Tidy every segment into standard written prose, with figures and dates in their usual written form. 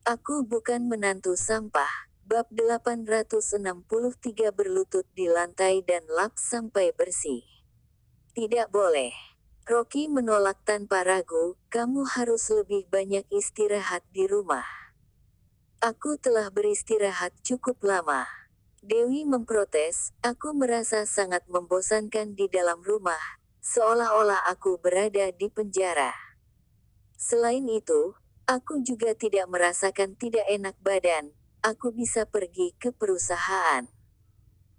Aku bukan menantu sampah. Bab 863 berlutut di lantai dan lap sampai bersih. Tidak boleh. Rocky menolak tanpa ragu, kamu harus lebih banyak istirahat di rumah. Aku telah beristirahat cukup lama. Dewi memprotes, aku merasa sangat membosankan di dalam rumah, seolah-olah aku berada di penjara. Selain itu, aku juga tidak merasakan tidak enak badan. Aku bisa pergi ke perusahaan.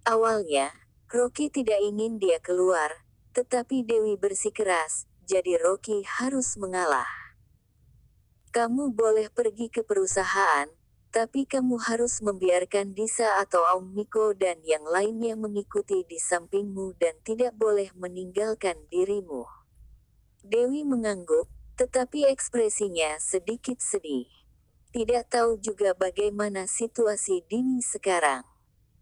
Awalnya, Rocky tidak ingin dia keluar, tetapi Dewi bersikeras, jadi Rocky harus mengalah. Kamu boleh pergi ke perusahaan, tapi kamu harus membiarkan Disa atau Om Miko dan yang lainnya mengikuti di sampingmu dan tidak boleh meninggalkan dirimu. Dewi mengangguk, tetapi ekspresinya sedikit sedih. Tidak tahu juga bagaimana situasi Dini sekarang.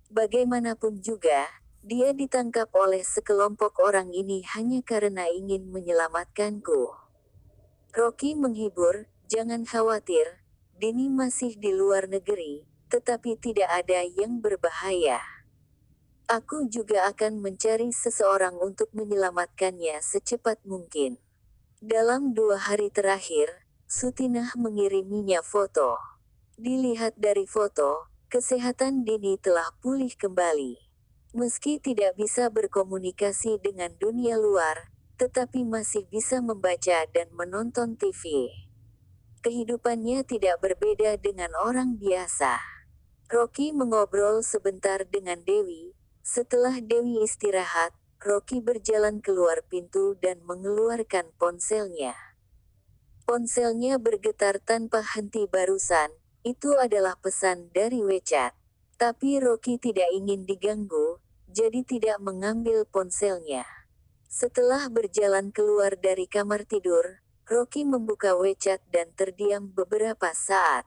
Bagaimanapun juga, dia ditangkap oleh sekelompok orang ini hanya karena ingin menyelamatkanku. Rocky menghibur, jangan khawatir, Dini masih di luar negeri, tetapi tidak ada yang berbahaya. Aku juga akan mencari seseorang untuk menyelamatkannya secepat mungkin. Dalam 2 hari terakhir, Sutinah mengiriminya foto. Dilihat dari foto, kesehatan Dini telah pulih kembali. Meski tidak bisa berkomunikasi dengan dunia luar, tetapi masih bisa membaca dan menonton TV. Kehidupannya tidak berbeda dengan orang biasa. Rocky mengobrol sebentar dengan Dewi. Setelah Dewi istirahat, Rocky berjalan keluar pintu dan mengeluarkan ponselnya. Ponselnya bergetar tanpa henti barusan, itu adalah pesan dari WeChat. Tapi Rocky tidak ingin diganggu, jadi tidak mengambil ponselnya. Setelah berjalan keluar dari kamar tidur, Rocky membuka WeChat dan terdiam beberapa saat.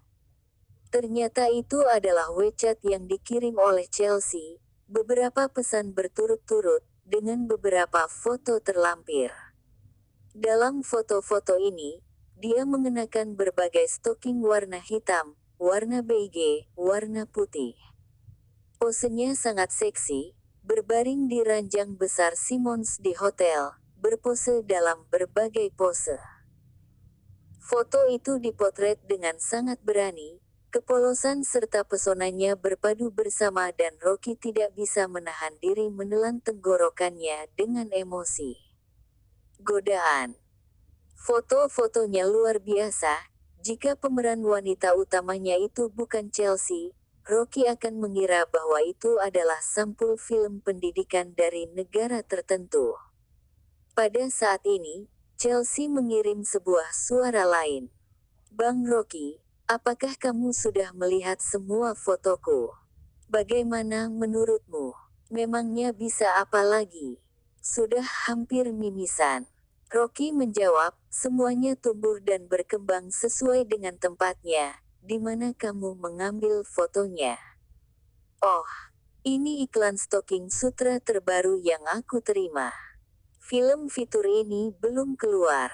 Ternyata itu adalah WeChat yang dikirim oleh Chelsea, beberapa pesan berturut-turut, dengan beberapa foto terlampir. Dalam foto-foto ini, dia mengenakan berbagai stoking warna hitam, warna beige, warna putih. Posenya sangat seksi, berbaring di ranjang besar Simmons di hotel, berpose dalam berbagai pose. Foto itu dipotret dengan sangat berani, kepolosan serta pesonanya berpadu bersama dan Rocky tidak bisa menahan diri menelan tenggorokannya dengan emosi. Godaan. Foto-fotonya luar biasa. Jika pemeran wanita utamanya itu bukan Chelsea, Rocky akan mengira bahwa itu adalah sampul film pendidikan dari negara tertentu. Pada saat ini, Chelsea mengirim sebuah suara lain. Bang Rocky, apakah kamu sudah melihat semua fotoku? Bagaimana menurutmu? Memangnya bisa apa lagi? Sudah hampir mimisan. Rocky menjawab, semuanya tumbuh dan berkembang sesuai dengan tempatnya, di mana kamu mengambil fotonya. Oh, ini iklan stocking sutra terbaru yang aku terima. Film fitur ini belum keluar.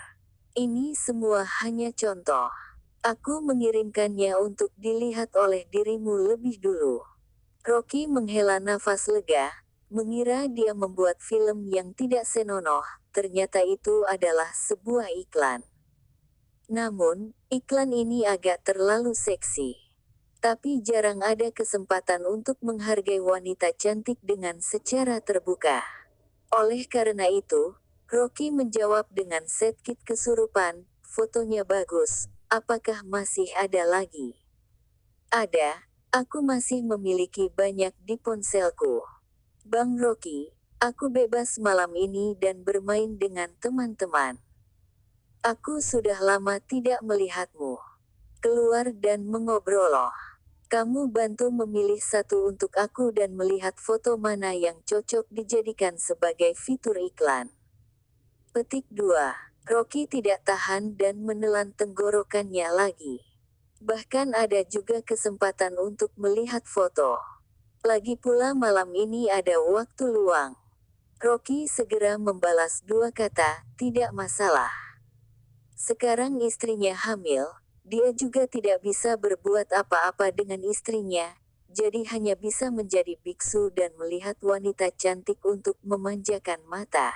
Ini semua hanya contoh. Aku mengirimkannya untuk dilihat oleh dirimu lebih dulu. Rocky menghela nafas lega, mengira dia membuat film yang tidak senonoh, ternyata itu adalah sebuah iklan. Namun, iklan ini agak terlalu seksi. Tapi jarang ada kesempatan untuk menghargai wanita cantik dengan secara terbuka. Oleh karena itu, Rocky menjawab dengan sedikit kesurupan, fotonya bagus, apakah masih ada lagi? Ada, aku masih memiliki banyak di ponselku. Bang Rocky, aku bebas malam ini dan bermain dengan teman-teman. Aku sudah lama tidak melihatmu. Keluar dan mengobrol. Kamu bantu memilih satu untuk aku dan melihat foto mana yang cocok dijadikan sebagai fitur iklan. Petik 2. Rocky tidak tahan dan menelan tenggorokannya lagi. Bahkan ada juga kesempatan untuk melihat foto. Lagi pula malam ini ada waktu luang. Rocky segera membalas dua kata, tidak masalah. Sekarang istrinya hamil, dia juga tidak bisa berbuat apa-apa dengan istrinya, jadi hanya bisa menjadi biksu dan melihat wanita cantik untuk memanjakan mata.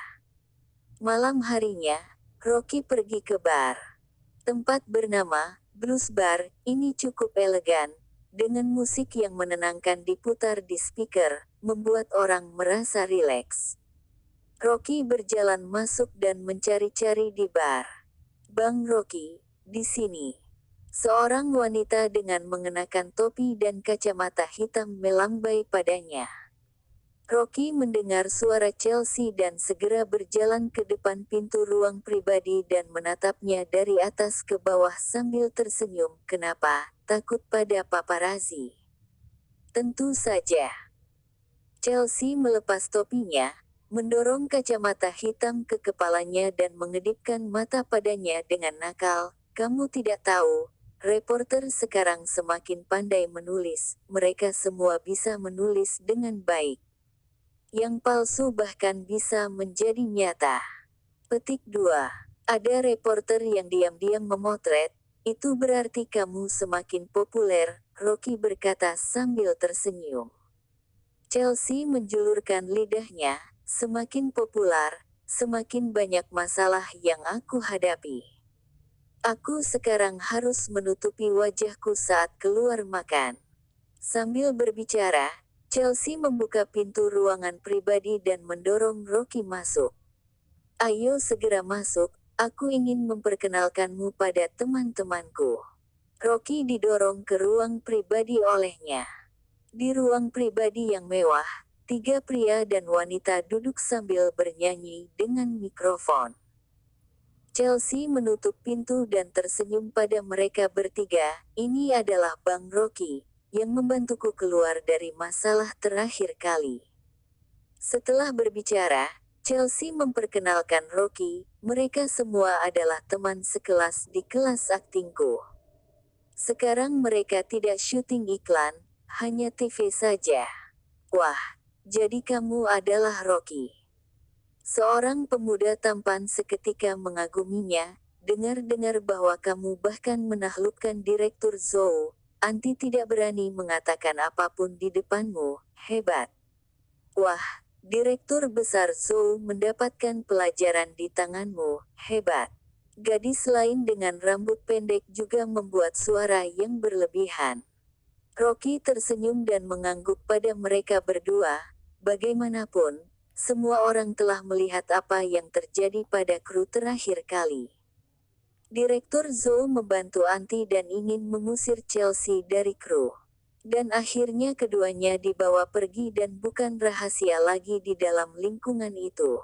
Malam harinya, Rocky pergi ke bar. Tempat bernama Blues Bar ini cukup elegan, dengan musik yang menenangkan diputar di speaker, membuat orang merasa rileks. Rocky berjalan masuk dan mencari-cari di bar. "Bang Rocky, di sini." Seorang wanita dengan mengenakan topi dan kacamata hitam melambai padanya. Rocky mendengar suara Chelsea dan segera berjalan ke depan pintu ruang pribadi dan menatapnya dari atas ke bawah sambil tersenyum. "Kenapa? Takut pada paparazzi?" "Tentu saja." Chelsea melepas topinya, mendorong kacamata hitam ke kepalanya dan mengedipkan mata padanya dengan nakal. "Kamu tidak tahu, reporter sekarang semakin pandai menulis, mereka semua bisa menulis dengan baik. Yang palsu bahkan bisa menjadi nyata." Petik 2. Ada reporter yang diam-diam memotret, "Itu berarti kamu semakin populer," Rocky berkata sambil tersenyum. Chelsea menjulurkan lidahnya, "Semakin populer, semakin banyak masalah yang aku hadapi. Aku sekarang harus menutupi wajahku saat keluar makan." Sambil berbicara, Chelsea membuka pintu ruangan pribadi dan mendorong Rocky masuk. "Ayo segera masuk, aku ingin memperkenalkanmu pada teman-temanku." Rocky didorong ke ruang pribadi olehnya. Di ruang pribadi yang mewah, 3 pria dan wanita duduk sambil bernyanyi dengan mikrofon. Chelsea menutup pintu dan tersenyum pada mereka bertiga. "Ini adalah Bang Rocky, yang membantuku keluar dari masalah terakhir kali." Setelah berbicara, Chelsea memperkenalkan Rocky, "Mereka semua adalah teman sekelas di kelas aktingku. Sekarang mereka tidak syuting iklan, hanya TV saja." "Wah, jadi kamu adalah Rocky." Seorang pemuda tampan seketika mengaguminya. "Dengar-dengar bahwa kamu bahkan menaklukkan Direktur Zoo. Anti tidak berani mengatakan apapun di depanmu, hebat." "Wah, Direktur Besar Zoo mendapatkan pelajaran di tanganmu, hebat." Gadis lain dengan rambut pendek juga membuat suara yang berlebihan. Rocky tersenyum dan mengangguk pada mereka berdua. Bagaimanapun, semua orang telah melihat apa yang terjadi pada kru terakhir kali. Direktur Zoo membantu Anti dan ingin mengusir Chelsea dari kru. Dan akhirnya keduanya dibawa pergi dan bukan rahasia lagi di dalam lingkungan itu.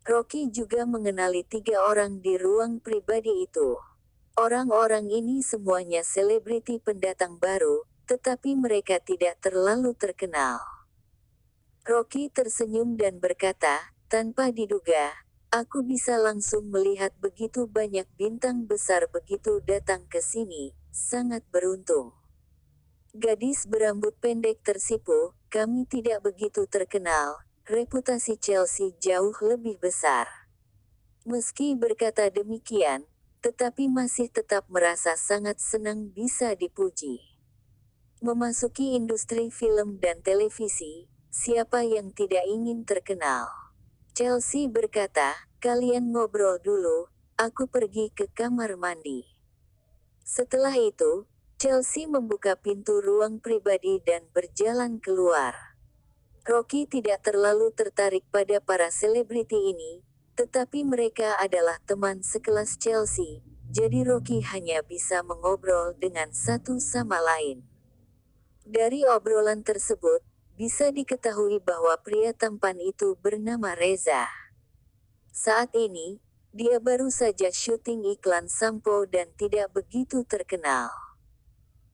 Rocky juga mengenali 3 orang di ruang pribadi itu. Orang-orang ini semuanya selebriti pendatang baru, tetapi mereka tidak terlalu terkenal. Rocky tersenyum dan berkata, "Tanpa diduga, aku bisa langsung melihat begitu banyak bintang besar begitu datang ke sini, sangat beruntung." Gadis berambut pendek tersipu, "Kami tidak begitu terkenal, reputasi Chelsea jauh lebih besar." Meski berkata demikian, tetapi masih tetap merasa sangat senang bisa dipuji. Memasuki industri film dan televisi, siapa yang tidak ingin terkenal? Chelsea berkata, "Kalian ngobrol dulu, aku pergi ke kamar mandi." Setelah itu, Chelsea membuka pintu ruang pribadi dan berjalan keluar. Rocky tidak terlalu tertarik pada para selebriti ini, tetapi mereka adalah teman sekelas Chelsea, jadi Rocky hanya bisa mengobrol dengan satu sama lain. Dari obrolan tersebut, bisa diketahui bahwa pria tampan itu bernama Reza. Saat ini, dia baru saja syuting iklan sampo dan tidak begitu terkenal.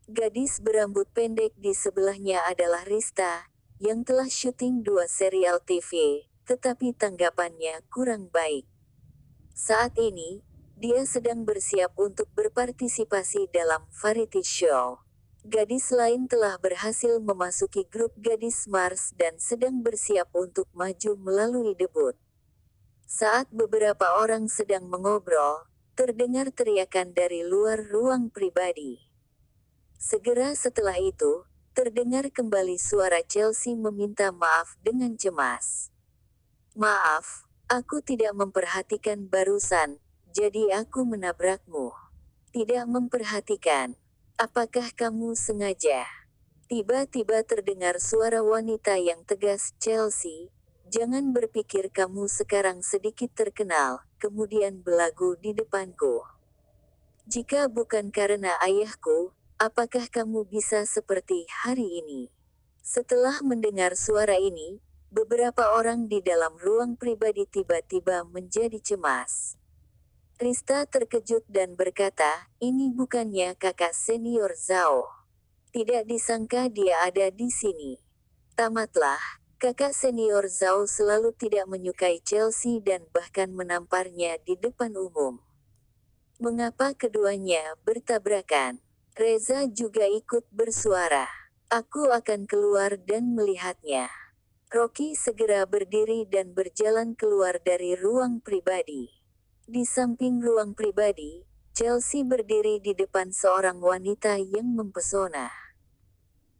Gadis berambut pendek di sebelahnya adalah Rista, yang telah syuting 2 serial TV, tetapi tanggapannya kurang baik. Saat ini, dia sedang bersiap untuk berpartisipasi dalam variety show. Gadis lain telah berhasil memasuki grup gadis Mars dan sedang bersiap untuk maju melalui debut. Saat beberapa orang sedang mengobrol, terdengar teriakan dari luar ruang pribadi. Segera setelah itu, terdengar kembali suara Chelsea meminta maaf dengan cemas. "Maaf, aku tidak memperhatikan barusan, jadi aku menabrakmu." "Tidak memperhatikan? Apakah kamu sengaja?" Tiba-tiba terdengar suara wanita yang tegas. "Chelsea, jangan berpikir kamu sekarang sedikit terkenal, kemudian belagu di depanku. Jika bukan karena ayahku, apakah kamu bisa seperti hari ini?" Setelah mendengar suara ini, beberapa orang di dalam ruang pribadi tiba-tiba menjadi cemas. Rista terkejut dan berkata, "Ini bukannya kakak senior Zhao. Tidak disangka dia ada di sini." Tamatlah, kakak senior Zhao selalu tidak menyukai Chelsea dan bahkan menamparnya di depan umum. Mengapa keduanya bertabrakan? Reza juga ikut bersuara. "Aku akan keluar dan melihatnya." Rocky segera berdiri dan berjalan keluar dari ruang pribadi. Di samping ruang pribadi, Chelsea berdiri di depan seorang wanita yang mempesona.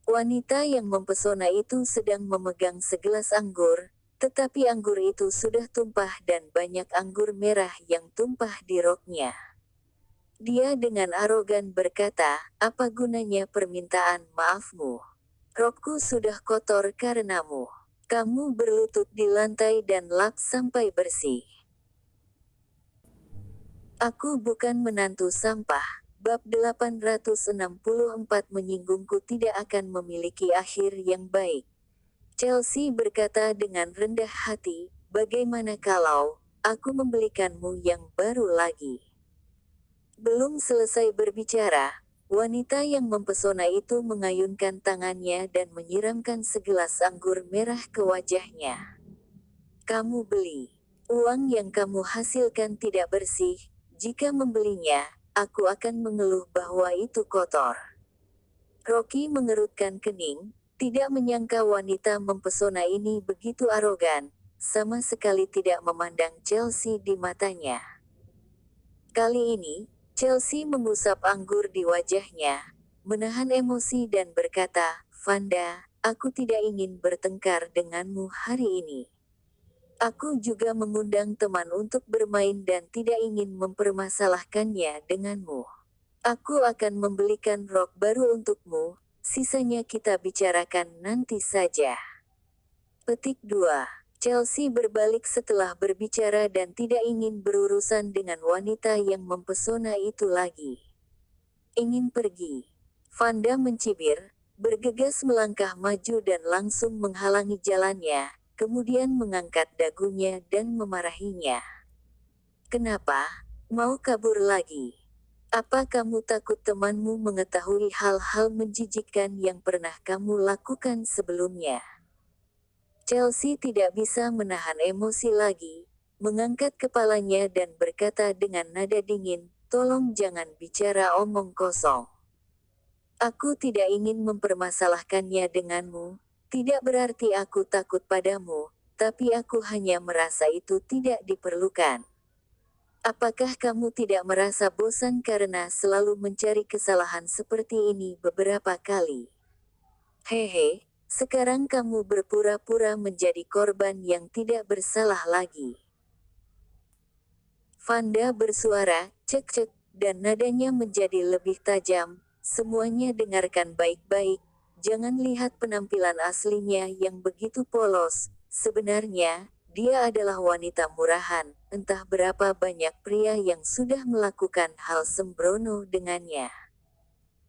Wanita yang mempesona itu sedang memegang segelas anggur, tetapi anggur itu sudah tumpah dan banyak anggur merah yang tumpah di roknya. Dia dengan arogan berkata, "Apa gunanya permintaan maafmu? Rokku sudah kotor karenamu. Kamu berlutut di lantai dan lap sampai bersih." Aku bukan menantu sampah. Bab 864 menyinggungku tidak akan memiliki akhir yang baik. Chelsea berkata dengan rendah hati, "Bagaimana kalau aku membelikanmu yang baru lagi?" Belum selesai berbicara, wanita yang mempesona itu mengayunkan tangannya dan menyiramkan segelas anggur merah ke wajahnya. "Kamu beli. Uang yang kamu hasilkan tidak bersih. Jika membelinya, aku akan mengeluh bahwa itu kotor." Rocky mengerutkan kening, tidak menyangka wanita mempesona ini begitu arogan, sama sekali tidak memandang Chelsea di matanya. Kali ini, Chelsea mengusap anggur di wajahnya, menahan emosi dan berkata, "Vanda, aku tidak ingin bertengkar denganmu hari ini. Aku juga mengundang teman untuk bermain dan tidak ingin mempermasalahkannya denganmu. Aku akan membelikan rok baru untukmu, sisanya kita bicarakan nanti saja." Petik 2. Chelsea berbalik setelah berbicara dan tidak ingin berurusan dengan wanita yang mempesona itu lagi. "Ingin pergi?" Vanda mencibir, bergegas melangkah maju dan langsung menghalangi jalannya, kemudian mengangkat dagunya dan memarahinya. "Kenapa? Mau kabur lagi? Apa kamu takut temanmu mengetahui hal-hal menjijikkan yang pernah kamu lakukan sebelumnya?" Chelsea tidak bisa menahan emosi lagi, mengangkat kepalanya dan berkata dengan nada dingin, "Tolong jangan bicara omong kosong. Aku tidak ingin mempermasalahkannya denganmu, tidak berarti aku takut padamu, tapi aku hanya merasa itu tidak diperlukan. Apakah kamu tidak merasa bosan karena selalu mencari kesalahan seperti ini beberapa kali? Hehe, sekarang kamu berpura-pura menjadi korban yang tidak bersalah lagi." Vanda bersuara, "Cek-cek," dan nadanya menjadi lebih tajam. "Semuanya dengarkan baik-baik, jangan lihat penampilan aslinya yang begitu polos. Sebenarnya, dia adalah wanita murahan, entah berapa banyak pria yang sudah melakukan hal sembrono dengannya."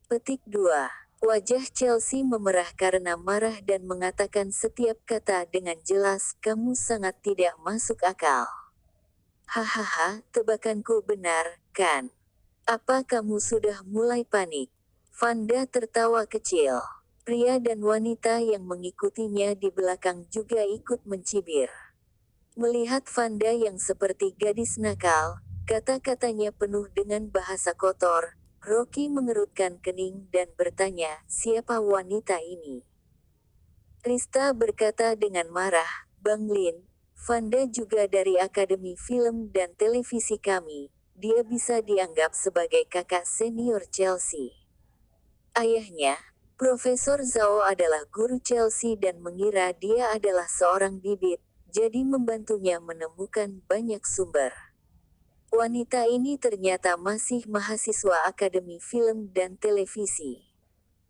Petik 2. Wajah Chelsea memerah karena marah dan mengatakan setiap kata dengan jelas, "Kamu sangat tidak masuk akal. Hahaha, tebakanku benar, kan? Apa kamu sudah mulai panik?" Vanda tertawa kecil. Pria dan wanita yang mengikutinya di belakang juga ikut mencibir. Melihat Vanda yang seperti gadis nakal, kata-katanya penuh dengan bahasa kotor, Rocky mengerutkan kening dan bertanya, "Siapa wanita ini?" Rista berkata dengan marah, "Bang Lin, Vanda juga dari Akademi Film dan Televisi kami, dia bisa dianggap sebagai kakak senior Chelsea. Ayahnya, Profesor Zhao adalah guru Chelsea dan mengira dia adalah seorang bibit, jadi membantunya menemukan banyak sumber. Wanita ini ternyata masih mahasiswa Akademi Film dan Televisi.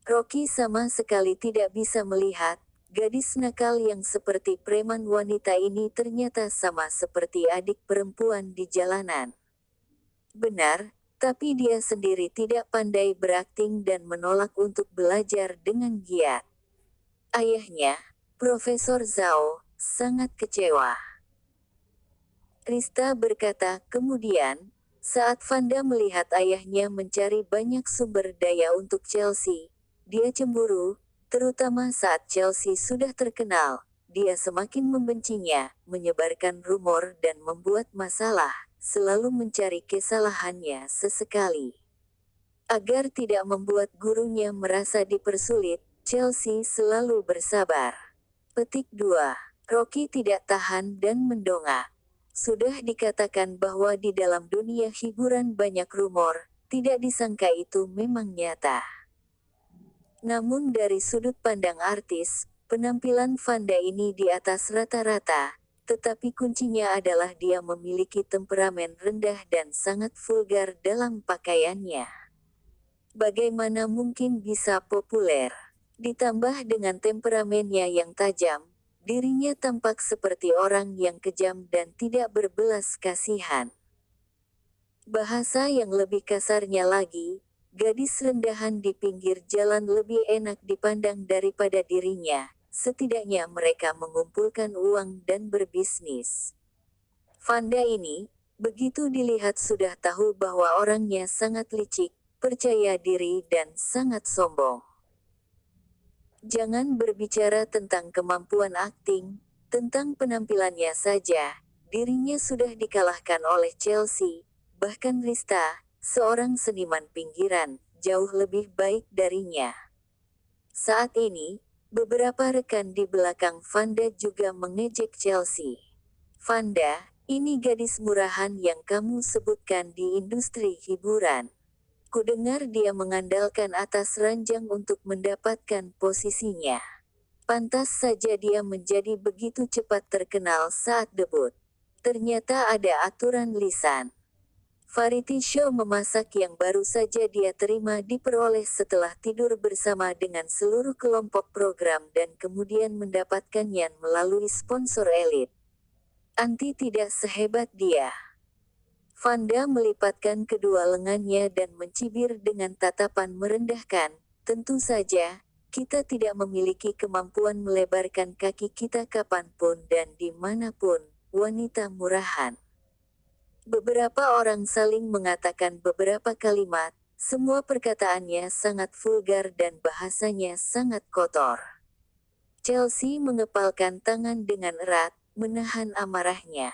Rocky sama sekali tidak bisa melihat, gadis nakal yang seperti preman wanita ini ternyata sama seperti adik perempuan di jalanan. Benar, tapi dia sendiri tidak pandai berakting dan menolak untuk belajar dengan giat. Ayahnya, Profesor Zhao, sangat kecewa. Rista berkata kemudian, saat Vanda melihat ayahnya mencari banyak sumber daya untuk Chelsea, dia cemburu, terutama saat Chelsea sudah terkenal. Dia semakin membencinya, menyebarkan rumor dan membuat masalah, selalu mencari kesalahannya sesekali. Agar tidak membuat gurunya merasa dipersulit, Chelsea selalu bersabar. Petik 2. Rocky tidak tahan dan mendongak. Sudah dikatakan bahwa di dalam dunia hiburan banyak rumor, tidak disangka itu memang nyata. Namun dari sudut pandang artis, penampilan Vanda ini di atas rata-rata, tetapi kuncinya adalah dia memiliki temperamen rendah dan sangat vulgar dalam pakaiannya. Bagaimana mungkin bisa populer? Ditambah dengan temperamennya yang tajam, dirinya tampak seperti orang yang kejam dan tidak berbelas kasihan. Bahasa yang lebih kasarnya lagi, gadis rendahan di pinggir jalan lebih enak dipandang daripada dirinya, setidaknya mereka mengumpulkan uang dan berbisnis. Vanda ini, begitu dilihat sudah tahu bahwa orangnya sangat licik, percaya diri dan sangat sombong. Jangan berbicara tentang kemampuan akting, tentang penampilannya saja, dirinya sudah dikalahkan oleh Chelsea, bahkan Rista, seorang seniman pinggiran, jauh lebih baik darinya. Saat ini, beberapa rekan di belakang Vanda juga mengejek Chelsea. Vanda, ini gadis murahan yang kamu sebutkan di industri hiburan. Kudengar dia mengandalkan atas ranjang untuk mendapatkan posisinya. Pantas saja dia menjadi begitu cepat terkenal saat debut. Ternyata ada aturan lisan. Variety show memasak yang baru saja dia terima diperoleh setelah tidur bersama dengan seluruh kelompok program dan kemudian mendapatkannya melalui sponsor elit. Anti tidak sehebat dia. Vanda melipatkan kedua lengannya dan mencibir dengan tatapan merendahkan. Tentu saja, kita tidak memiliki kemampuan melebarkan kaki kita kapanpun dan dimanapun, wanita murahan. Beberapa orang saling mengatakan beberapa kalimat, semua perkataannya sangat vulgar dan bahasanya sangat kotor. Chelsea mengepalkan tangan dengan erat, menahan amarahnya.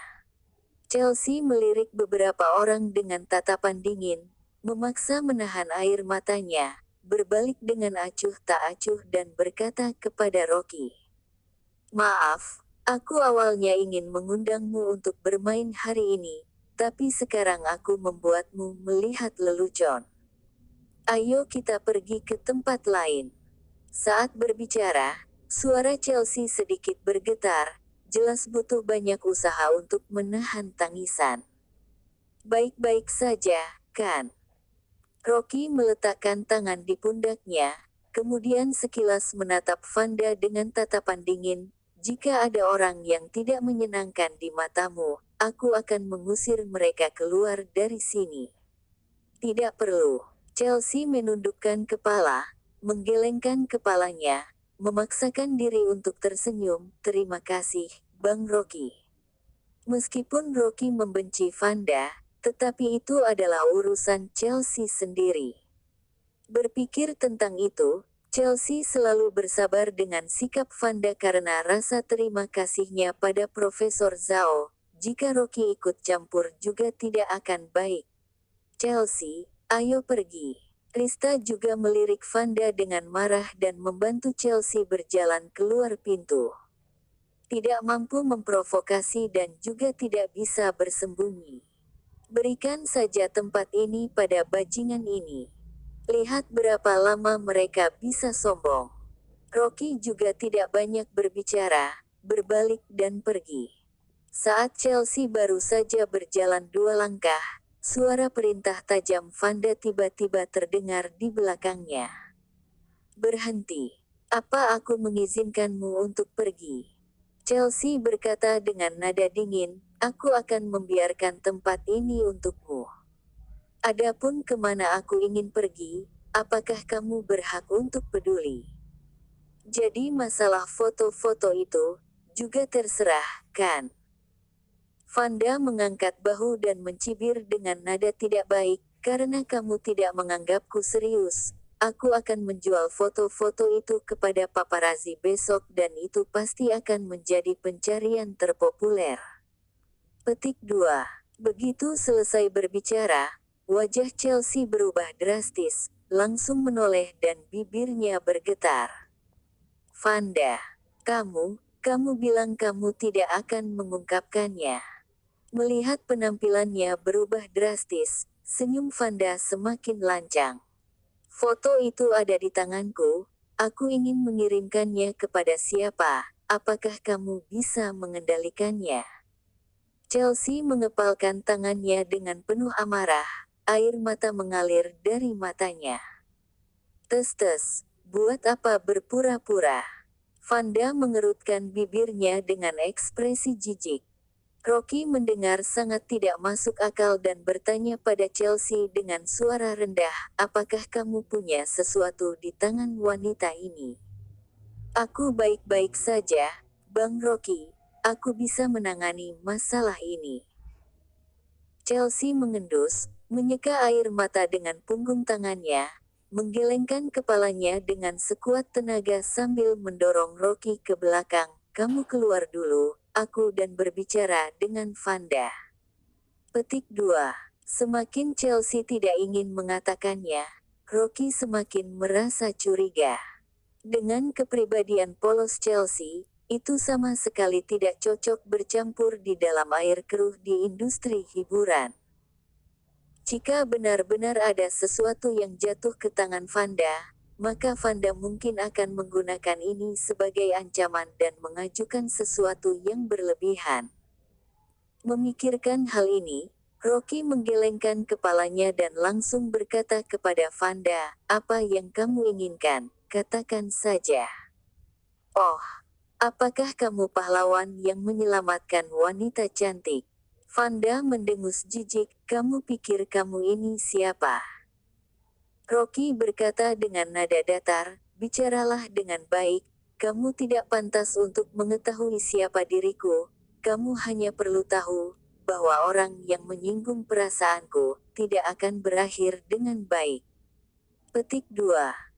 Chelsea melirik beberapa orang dengan tatapan dingin, memaksa menahan air matanya, berbalik dengan acuh tak acuh dan berkata kepada Rocky. Maaf, aku awalnya ingin mengundangmu untuk bermain hari ini, tapi sekarang aku membuatmu melihat lelucon. Ayo kita pergi ke tempat lain. Saat berbicara, suara Chelsea sedikit bergetar, jelas butuh banyak usaha untuk menahan tangisan. Baik-baik saja, kan? Rocky meletakkan tangan di pundaknya, kemudian sekilas menatap Vanda dengan tatapan dingin. Jika ada orang yang tidak menyenangkan di matamu, aku akan mengusir mereka keluar dari sini. Tidak perlu. Chelsea menundukkan kepala, menggelengkan kepalanya, memaksakan diri untuk tersenyum. Terima kasih, Bang Rocky. Meskipun Rocky membenci Vanda, tetapi itu adalah urusan Chelsea sendiri. Berpikir tentang itu, Chelsea selalu bersabar dengan sikap Vanda karena rasa terima kasihnya pada Profesor Zhao. Jika Rocky ikut campur juga tidak akan baik. Chelsea, ayo pergi. Rista juga melirik Vanda dengan marah dan membantu Chelsea berjalan keluar pintu. Tidak mampu memprovokasi dan juga tidak bisa bersembunyi. Berikan saja tempat ini pada bajingan ini. Lihat berapa lama mereka bisa sombong. Rocky juga tidak banyak berbicara, berbalik dan pergi. Saat Chelsea baru saja berjalan 2 langkah, suara perintah tajam Vanda tiba-tiba terdengar di belakangnya. Berhenti. Apa aku mengizinkanmu untuk pergi? Chelsea berkata dengan nada dingin, aku akan membiarkan tempat ini untukmu. Adapun kemana aku ingin pergi, apakah kamu berhak untuk peduli? Jadi masalah foto-foto itu, juga terserah, kan? Vanda mengangkat bahu dan mencibir dengan nada tidak baik, karena kamu tidak menganggapku serius. Aku akan menjual foto-foto itu kepada paparazzi besok dan itu pasti akan menjadi pencarian terpopuler. Petik 2. Begitu selesai berbicara, wajah Chelsea berubah drastis, langsung menoleh dan bibirnya bergetar. Vanda, kamu bilang kamu tidak akan mengungkapkannya. Melihat penampilannya berubah drastis, senyum Vanda semakin lancang. Foto itu ada di tanganku, aku ingin mengirimkannya kepada siapa, apakah kamu bisa mengendalikannya? Chelsea mengepalkan tangannya dengan penuh amarah, air mata mengalir dari matanya. Tes-tes, buat apa berpura-pura? Vanda mengerutkan bibirnya dengan ekspresi jijik. Rocky mendengar sangat tidak masuk akal dan bertanya pada Chelsea dengan suara rendah, apakah kamu punya sesuatu di tangan wanita ini? Aku baik-baik saja, Bang Rocky, aku bisa menangani masalah ini. Chelsea mengendus, menyeka air mata dengan punggung tangannya, menggelengkan kepalanya dengan sekuat tenaga sambil mendorong Rocky ke belakang, kamu keluar dulu, aku dan berbicara dengan Vanda. Petik 2. Semakin Chelsea tidak ingin mengatakannya, Rocky semakin merasa curiga. Dengan kepribadian polos Chelsea, itu sama sekali tidak cocok bercampur di dalam air keruh di industri hiburan. Jika benar-benar ada sesuatu yang jatuh ke tangan Vanda, maka Vanda mungkin akan menggunakan ini sebagai ancaman dan mengajukan sesuatu yang berlebihan. Memikirkan hal ini, Rocky menggelengkan kepalanya dan langsung berkata kepada Vanda, apa yang kamu inginkan, katakan saja. Oh, apakah kamu pahlawan yang menyelamatkan wanita cantik? Vanda mendengus jijik, kamu pikir kamu ini siapa? Rocky berkata dengan nada datar, bicaralah dengan baik, kamu tidak pantas untuk mengetahui siapa diriku, kamu hanya perlu tahu, bahwa orang yang menyinggung perasaanku, tidak akan berakhir dengan baik. Petik 2.